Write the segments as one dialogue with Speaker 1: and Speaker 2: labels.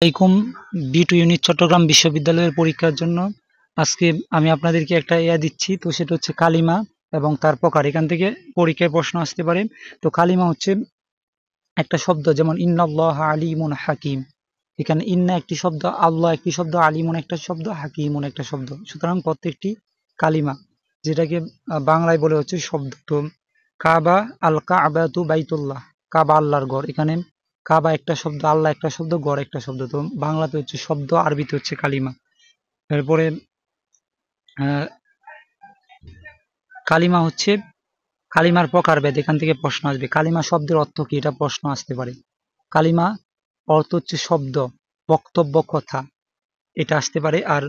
Speaker 1: আলাইকুম। B2 unit Chittagong বিশ্ববিদ্যালয়ের পরীক্ষার জন্য আজকে আমি আপনাদেরকে একটা দিচ্ছি। তো সেটা হচ্ছে কালিমা এবং তার প্রকার। এখান থেকে পরীক্ষায় প্রশ্ন আসতে পারে। তো কালিমা হচ্ছে একটা শব্দ, যেমন ইন্নাল্লাহা আলিমুন হাকিম। এখানে ইন্না একটি শব্দ, আল্লাহ একটি শব্দ, আলিমুন একটা শব্দ, হাকিমুন একটা শব্দ। সুতরাং প্রত্যেকটি কালিমা, যেটাকে বাংলায় বলে হচ্ছে শব্দ। তো কাবা, আল কাবাতু বাইতুল্লাহ, কাবা আল্লাহর ঘর। এখানে কাবা একটা শব্দ, আল্লাহ একটা শব্দ, ঘর একটা শব্দ। তো বাংলাতে হচ্ছে শব্দ, আরবিতে হচ্ছে কালিমা। এরপরে কালিমা হচ্ছে কালিমার প্রকারভেদ। এখান থেকে প্রশ্ন আসবে। কালিমা শব্দের অর্থ কি, এটা প্রশ্ন আসতে পারে। কালিমা অর্থ হচ্ছে শব্দ, বক্তব্য, কথা, এটা আসতে পারে। আর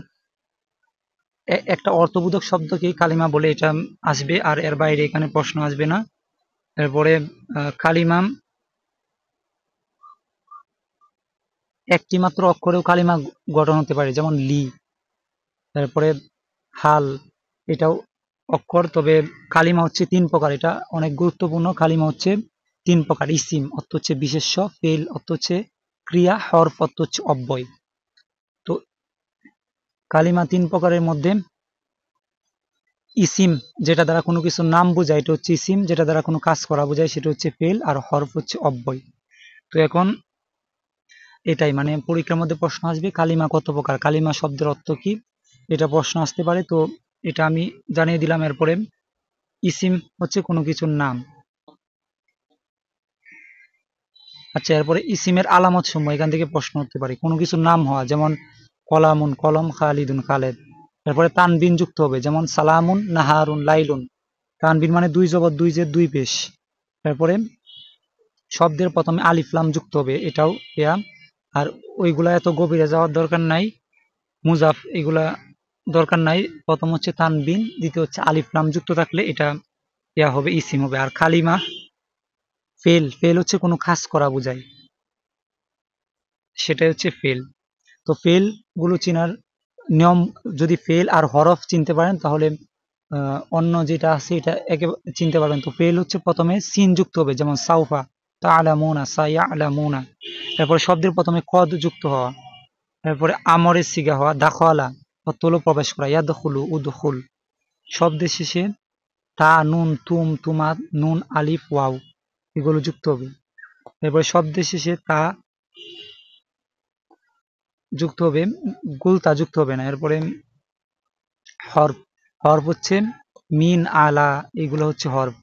Speaker 1: একটা অর্থবোধক শব্দকে কালিমা বলে, এটা আসবে। আর এর বাইরে এখানে প্রশ্ন আসবে না। এরপরে কালিমা একটি মাত্র অক্ষরেও কালিমা গঠন হতে পারে, যেমন লি। তারপরে হাল, এটাও অক্ষর, তবে কালিমা হচ্ছে 3 প্রকার। এটা অনেক গুরুত্বপূর্ণ। কালিমা হচ্ছে 3 প্রকার। ইসিম অর্থ হচ্ছে বিশেষ্য, ফেল অর্থ হচ্ছে ক্রিয়া, হরফ অর্থ হচ্ছে অব্যয়। তো কালিমা 3 প্রকারের মধ্যে ইসিম, যেটা দ্বারা কোনো কিছুর নাম বোঝায়, এটা হচ্ছে ইসিম। যেটা দ্বারা কোনো কাজ করা বোঝায়, সেটা হচ্ছে ফেল। আর হরফ হচ্ছে অব্যয়। তো এখন এটাই, মানে পরীক্ষার মধ্যে প্রশ্ন আসবে কালিমা কত প্রকার, কালিমা শব্দের অর্থ কি, এটা প্রশ্ন আসতে পারে। তো এটা আমি জানিয়ে দিলাম। এরপরে ইসিম হচ্ছে কোনো কিছুর নাম। আচ্ছা, এরপরে ইসিমের আলামত সমূহ, এখান থেকে প্রশ্ন হতে পারে। কোনো কিছুর নাম হওয়া, যেমন কলামুন কলম, খালিদুন খালেদ। এরপরে তানবিন যুক্ত হবে, যেমন সালামুন নাহারুন লাইলুন। তানবিন মানে 2 জবর 2 জের 2 পেশ। এরপরে শব্দের প্রথমে আলিফ লাম যুক্ত হবে, এটাও ইয়া। আর ওইগুলা এত গভীরে যাওয়ার দরকার নাই, মুজাফ এগুলা দরকার নাই। প্রথম হচ্ছে তানবিন, দ্বিতীয় হচ্ছে আলিফ লাম যুক্ত থাকলে এটা ইয়া হবে, ইসিম হবে। আর কালিমা ফেল, ফেল হচ্ছে কোনো কাজ করা বোঝায়, সেটাই হচ্ছে ফেল। তো ফেল গুলো চেনার নিয়ম, যদি ফেল আর হরফ চিনতে পারেন, তাহলে অন্য যেটা আছে এটা চিনতে পারবেন। তো ফেল হচ্ছে প্রথমে সিন যুক্ত হবে, যেমন সাউফা, তাআলামুনা, সায়ালামুনা। তারপরে শব্দের প্রথমে কদ যুক্ত হওয়া। তারপরে আমরের সিগা হওয়া, দাখলা অর্থ হলো প্রবেশ করা, ইয়াদখুলু উদখুল। শব্দের শেষে তা, নুন, তুম, তুমা, নুন, আলিফ, ওয়াও এগুলো যুক্ত হবে। এরপরে শব্দের শেষে তা যুক্ত হবে, গুলতা যুক্ত হবে না। এরপরে হরফ, হরফ হচ্ছে মিন, আলা, এগুলো হচ্ছে হরফ।